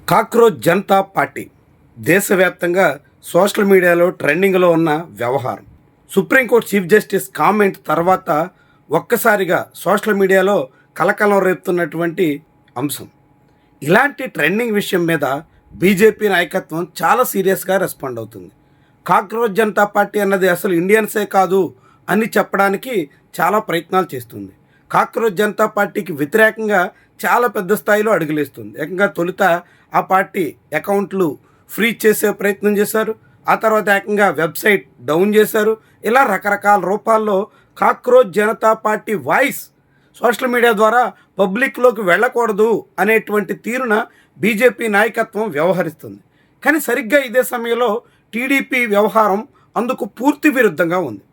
Cockroach Janata party దేశవ్యాప్తంగా social మీడియాలో ట్రెండింగ్లో ఉన్న వ్యవహారం. సుప్రీంకోర్టు చీఫ్ జస్టిస్ కామెంట్ తర్వాత ఒక్కసారిగా సోషల్ మీడియాలో కలకలం రేపుతున్నటువంటి అంశం. ఇలాంటి ట్రెండింగ్ విషయం మీద బీజేపీ నాయకత్వం చాలా సీరియస్గా రెస్పాండ్ అవుతుంది. కాక్రోచ్ జనతా పార్టీ అన్నది అసలు ఇండియన్సే కాదు అని చెప్పడానికి చాలా ప్రయత్నాలు చేస్తుంది. కాక్రోచ్ జనతా పార్టీకి వ్యతిరేకంగా చాలా పెద్ద స్థాయిలో అడుగులేస్తుంది. ఏకంగా తొలుత ఆ పార్టీ అకౌంట్లు ఫ్రీజ్ చేసే ప్రయత్నం చేశారు. ఆ తర్వాత ఏకంగా వెబ్సైట్ డౌన్ చేశారు. ఇలా రకరకాల రూపాల్లో cockroach Janata party voice social media ద్వారా పబ్లిక్లోకి వెళ్ళకూడదు అనేటువంటి తీరున బీజేపీ నాయకత్వం వ్యవహరిస్తుంది. కానీ సరిగ్గా ఇదే సమయంలో టీడీపీ వ్యవహారం అందుకు పూర్తి విరుద్ధంగా ఉంది.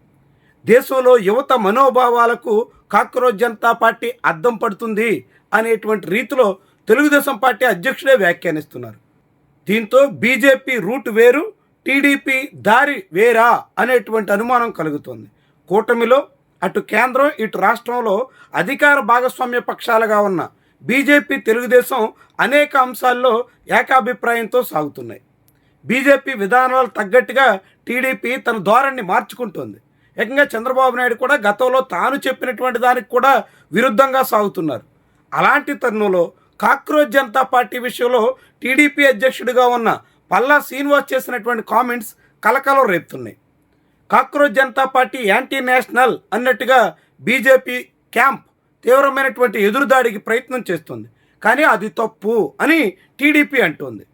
దేశంలో యువత మనోభావాలకు కాక్రోచ్ జనతా పార్టీ అద్దం పడుతుంది అనేటువంటి రీతిలో తెలుగుదేశం పార్టీ అధ్యక్షుడే వ్యాఖ్యానిస్తున్నారు. దీంతో బీజేపీ రూట్ వేరు, టీడీపీ దారి వేరా అనేటువంటి అనుమానం కలుగుతుంది. కూటమిలో అటు కేంద్రం ఇటు రాష్ట్రంలో అధికార భాగస్వామ్య పక్షాలుగా ఉన్న బీజేపీ తెలుగుదేశం అనేక అంశాల్లో ఏకాభిప్రాయంతో సాగుతున్నాయి. బీజేపీ విధానాలు తగ్గట్టుగా టీడీపీ తన ధోరణిని మార్చుకుంటుంది. ఏకంగా చంద్రబాబు నాయుడు కూడా గతంలో తాను చెప్పినటువంటి దానికి కూడా విరుద్ధంగా సాగుతున్నారు. అలాంటి తరుణంలో కాక్రోచ్ జనతా పార్టీ విషయంలో టీడీపీ అధ్యక్షుడిగా ఉన్న పల్లా శ్రీనివాస్ చేసినటువంటి కామెంట్స్ కలకలం రేపుతున్నాయి. Cockroach Janata Party anti national అన్నట్టుగా బీజేపీ క్యాంప్ తీవ్రమైనటువంటి ఎదురుదాడికి ప్రయత్నం చేస్తుంది. కానీ అది తప్పు అని టీడీపీ అంటుంది.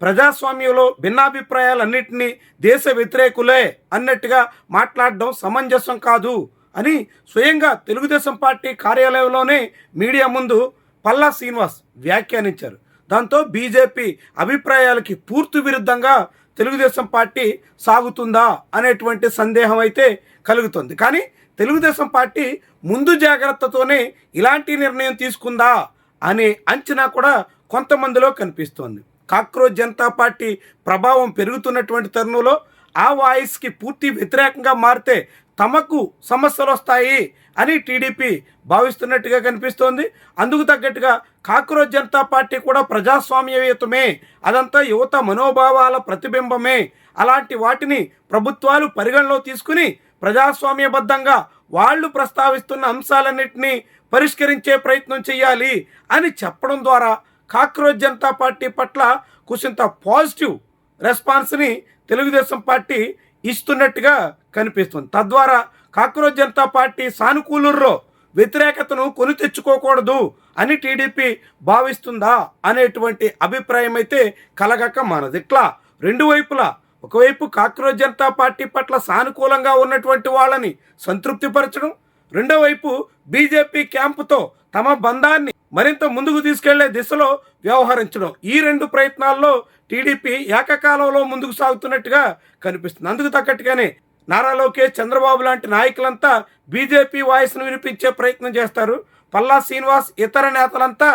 ప్రజాస్వామ్యంలో భిన్నాభిప్రాయాలన్నింటినీ దేశ వ్యతిరేకులే అన్నట్టుగా మాట్లాడడం సమంజసం కాదు అని స్వయంగా తెలుగుదేశం పార్టీ కార్యాలయంలోనే మీడియా ముందు పల్లా శ్రీనివాస్ వ్యాఖ్యానించారు. దాంతో బీజేపీ అభిప్రాయాలకి పూర్తి విరుద్ధంగా తెలుగుదేశం పార్టీ సాగుతుందా అనేటువంటి సందేహం అయితే కలుగుతుంది. కానీ తెలుగుదేశం పార్టీ ముందు జాగ్రత్తతోనే ఇలాంటి నిర్ణయం తీసుకుందా అనే అంచనా కూడా కొంతమందిలో కనిపిస్తోంది. కాక్రోచ్ జనతా పార్టీ ప్రభావం పెరుగుతున్నటువంటి తరుణంలో ఆ వాయిస్కి పూర్తి వ్యతిరేకంగా మారితే తమకు సమస్యలు వస్తాయి అని టీడీపీ భావిస్తున్నట్టుగా కనిపిస్తోంది. అందుకు తగ్గట్టుగా కాక్రోచ్ జనతా పార్టీ కూడా ప్రజాస్వామ్యయుతమే, అదంతా యువత మనోభావాల ప్రతిబింబమే, అలాంటి వాటిని ప్రభుత్వాలు పరిగణలో తీసుకుని ప్రజాస్వామ్యబద్ధంగా వాళ్ళు ప్రస్తావిస్తున్న అంశాలన్నింటినీ పరిష్కరించే ప్రయత్నం చేయాలి అని చెప్పడం ద్వారా కాక్రోచ్ జనతా పార్టీ పట్ల కొంచెంత పాజిటివ్ రెస్పాన్స్ని తెలుగుదేశం పార్టీ ఇస్తున్నట్టుగా కనిపిస్తుంది. తద్వారా కాక్రోచ్ జనతా పార్టీ సానుకూలుల్లో వ్యతిరేకతను కొని తెచ్చుకోకూడదు అని టీడీపీ భావిస్తుందా అనేటువంటి అభిప్రాయం అయితే కలగక మానదు. ఇట్లా రెండు వైపులా ఒకవైపు కాక్రోచ్ జనతా పార్టీ పట్ల సానుకూలంగా ఉన్నటువంటి వాళ్ళని సంతృప్తిపరచడం, రెండో వైపు బీజేపీ క్యాంపుతో తమ బంధాన్ని మరింత ముందుకు తీసుకెళ్లే దిశలో వ్యవహరించడం, ఈ రెండు ప్రయత్నాల్లో టీడీపీ ఏకకాలంలో ముందుకు సాగుతున్నట్టుగా కనిపిస్తుంది. అందుకు తగ్గట్టుగానే నారా లోకేష్, చంద్రబాబు లాంటి నాయకులంతా బీజేపీ వాయిస్ను వినిపించే ప్రయత్నం చేస్తారు. పల్లా శ్రీనివాస్ ఇతర నేతలంతా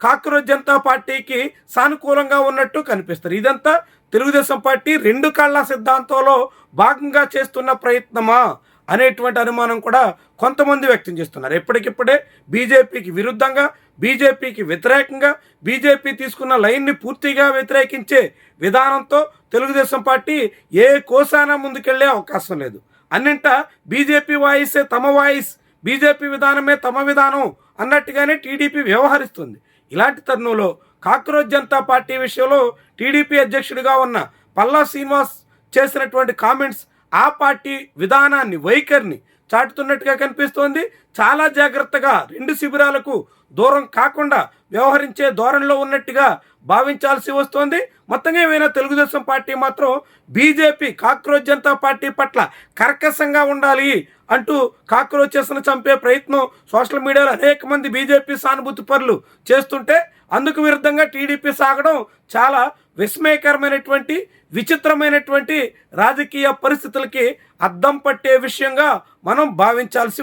కాక్రోచ్ జనతా పార్టీకి సానుకూలంగా ఉన్నట్టు కనిపిస్తారు. ఇదంతా తెలుగుదేశం పార్టీ రెండు కళ్ళ సిద్ధాంతంలో భాగంగా చేస్తున్న ప్రయత్నమా అనేటువంటి అనుమానం కూడా కొంతమంది వ్యక్తం చేస్తున్నారు. ఎప్పటికిప్పుడే బీజేపీకి విరుద్ధంగా, బీజేపీకి వ్యతిరేకంగా, బీజేపీ తీసుకున్న లైన్ని పూర్తిగా వ్యతిరేకించే విధానంతో తెలుగుదేశం పార్టీ ఏ కోసానా ముందుకెళ్లే అవకాశం లేదు. అన్నింటా బీజేపీ వాయిసే తమ వాయిస్, బీజేపీ విధానమే తమ విధానం అన్నట్టుగానే టీడీపీ వ్యవహరిస్తుంది. ఇలాంటి తరుణంలో కాక్రోచ్ జనతా పార్టీ విషయంలో టీడీపీ అధ్యక్షుడిగా ఉన్న పల్లా శ్రీనివాస్ చేసినటువంటి కామెంట్స్ ఆ పార్టీ విధానాన్ని, వైఖరిని చాటుతున్నట్టుగా కనిపిస్తోంది. చాలా జాగ్రత్తగా రెండు శిబిరాలకు దూరం కాకుండా వ్యవహరించే ధోరణిలో ఉన్నట్టుగా భావించాల్సి వస్తోంది. మొత్తంగా ఏమైనా తెలుగుదేశం పార్టీ మాత్రం బీజేపీ కాక్రోచ్ జనతా పార్టీ పట్ల కర్కశంగా ఉండాలి అంటూ కాక్రోచెస్ను చంపే ప్రయత్నం సోషల్ మీడియాలో అనేక మంది బీజేపీ సానుభూతి పరులు చేస్తుంటే అందుకు విరుద్ధంగా టీడీపీ సాగడం చాలా విస్మయకరమైనటువంటి, విచిత్రమైనటువంటి రాజకీయ పరిస్థితులకి అద్దం పట్టే విషయంగా మనం భావించాల్సి